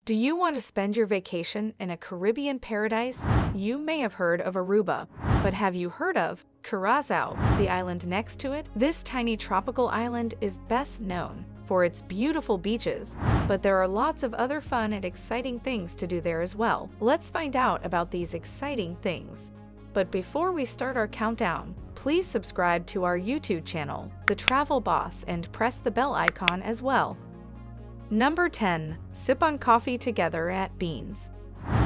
Do you want to spend your vacation in a Caribbean paradise? You may have heard of Aruba, but have you heard of Curaçao, the island next to it? This tiny tropical island is best known for its beautiful beaches, but there are lots of other fun and exciting things to do there as well. Let's find out about these exciting things. But before we start our countdown, please subscribe to our YouTube channel, The Travel Boss, and press the bell icon as well. Number 10. Sip on coffee together at Beans.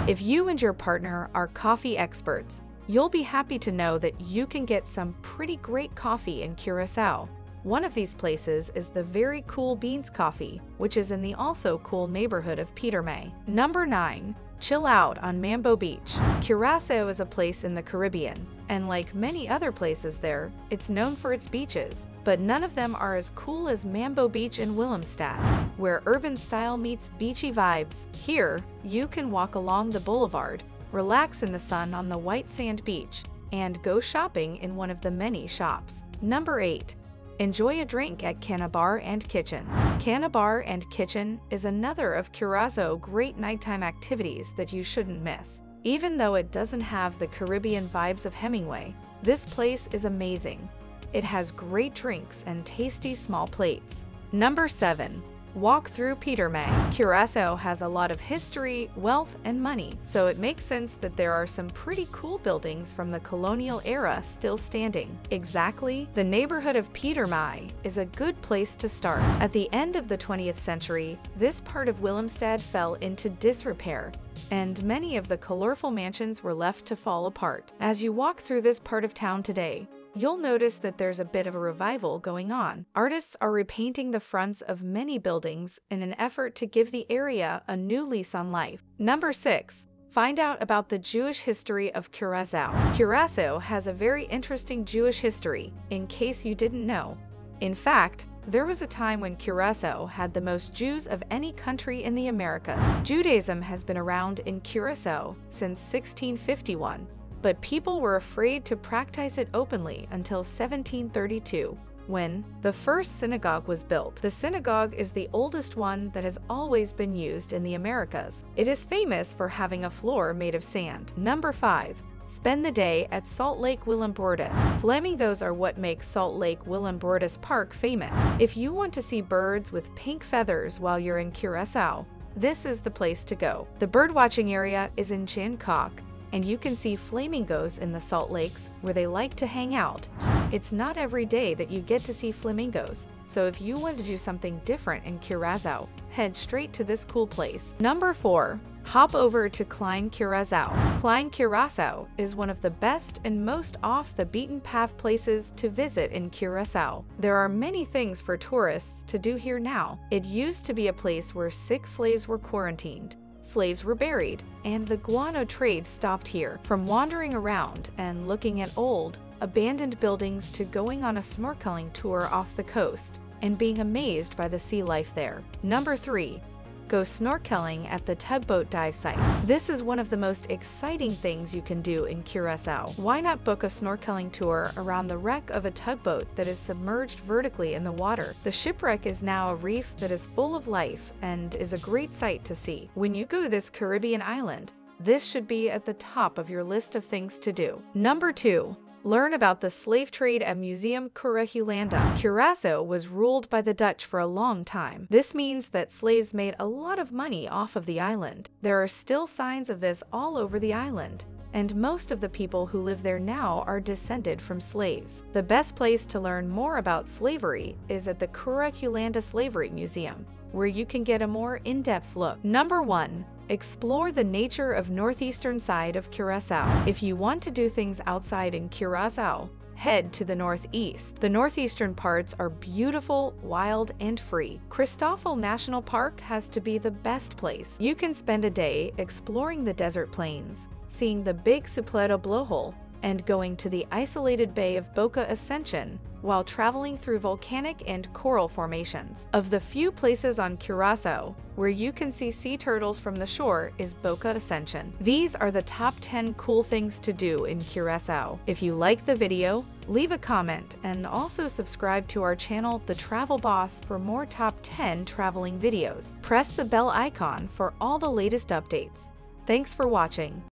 If you and your partner are coffee experts, you'll be happy to know that you can get some pretty great coffee in Curaçao. One of these places is the very cool Beans Coffee, which is in the also cool neighborhood of Peter May. Number 9. Chill out on Mambo Beach. Curaçao is a place in the Caribbean, and like many other places there, it's known for its beaches. But none of them are as cool as Mambo Beach in Willemstad, where urban style meets beachy vibes. Here, you can walk along the boulevard, relax in the sun on the white sand beach, and go shopping in one of the many shops. Number 8. Enjoy a drink at Cana Bar and Kitchen. Cana Bar and Kitchen is another of Curaçao's great nighttime activities that you shouldn't miss. Even though it doesn't have the Caribbean vibes of Hemingway, this place is amazing. It has great drinks and tasty small plates. Number 7. Walk through Peter May. Curaçao has a lot of history, wealth, and money, so it makes sense that there are some pretty cool buildings from the colonial era still standing. Exactly, the neighborhood of Peter May is a good place to start. At the end of the 20th century, this part of Willemstad fell into disrepair, and many of the colorful mansions were left to fall apart. As you walk through this part of town today, you'll notice that there's a bit of a revival going on. Artists are repainting the fronts of many buildings in an effort to give the area a new lease on life. Number 6. Find out about the Jewish history of Curaçao. Curaçao has a very interesting Jewish history, in case you didn't know. In fact, there was a time when Curaçao had the most Jews of any country in the Americas. Judaism has been around in Curaçao since 1651. But people were afraid to practice it openly until 1732, when the first synagogue was built. The synagogue is the oldest one that has always been used in the Americas. It is famous for having a floor made of sand. Number 5. Spend the day at Salt Lake Willembordas. Flamingos are what makes Salt Lake Willembordas Park famous. If you want to see birds with pink feathers while you're in Curaçao, this is the place to go. The birdwatching area is in Jancoc, and you can see flamingos in the Salt Lakes where they like to hang out. It's not every day that you get to see flamingos, so if you want to do something different in Curaçao, head straight to this cool place. Number 4. Hop over to Klein Curaçao. Klein Curaçao is one of the best and most off-the-beaten-path places to visit in Curaçao. There are many things for tourists to do here now. It used to be a place where 6 slaves were quarantined. Slaves were buried, and the guano trade stopped here. From wandering around and looking at old, abandoned buildings to going on a snorkeling tour off the coast and being amazed by the sea life there. Number 3. Go snorkeling at the tugboat dive site. This is one of the most exciting things you can do in Curaçao. Why not book a snorkeling tour around the wreck of a tugboat that is submerged vertically in the water? The shipwreck is now a reef that is full of life and is a great sight to see. When you go to this Caribbean island, this should be at the top of your list of things to do. Number 2. Learn about the slave trade at Museum Curahualândia. Curaçao was ruled by the Dutch for a long time. This means that slaves made a lot of money off of the island. There are still signs of this all over the island, and most of the people who live there now are descended from slaves. The best place to learn more about slavery is at the Curahualândia Slavery Museum, where you can get a more in-depth look. Number 1. Explore the nature of northeastern side of Curaçao. If you want to do things outside in Curaçao, head to the northeast. The northeastern parts are beautiful, wild, and free. Cristofel National Park has to be the best place. You can spend a day exploring the desert plains, seeing the big Supleto blowhole, and going to the isolated bay of Boca Ascension while traveling through volcanic and coral formations. Of the few places on Curaçao where you can see sea turtles from the shore is Boca Ascension. These are the top 10 cool things to do in Curaçao. If you like the video, leave a comment and also subscribe to our channel, The Travel Boss, for more top 10 traveling videos. Press the bell icon for all the latest updates. Thanks for watching.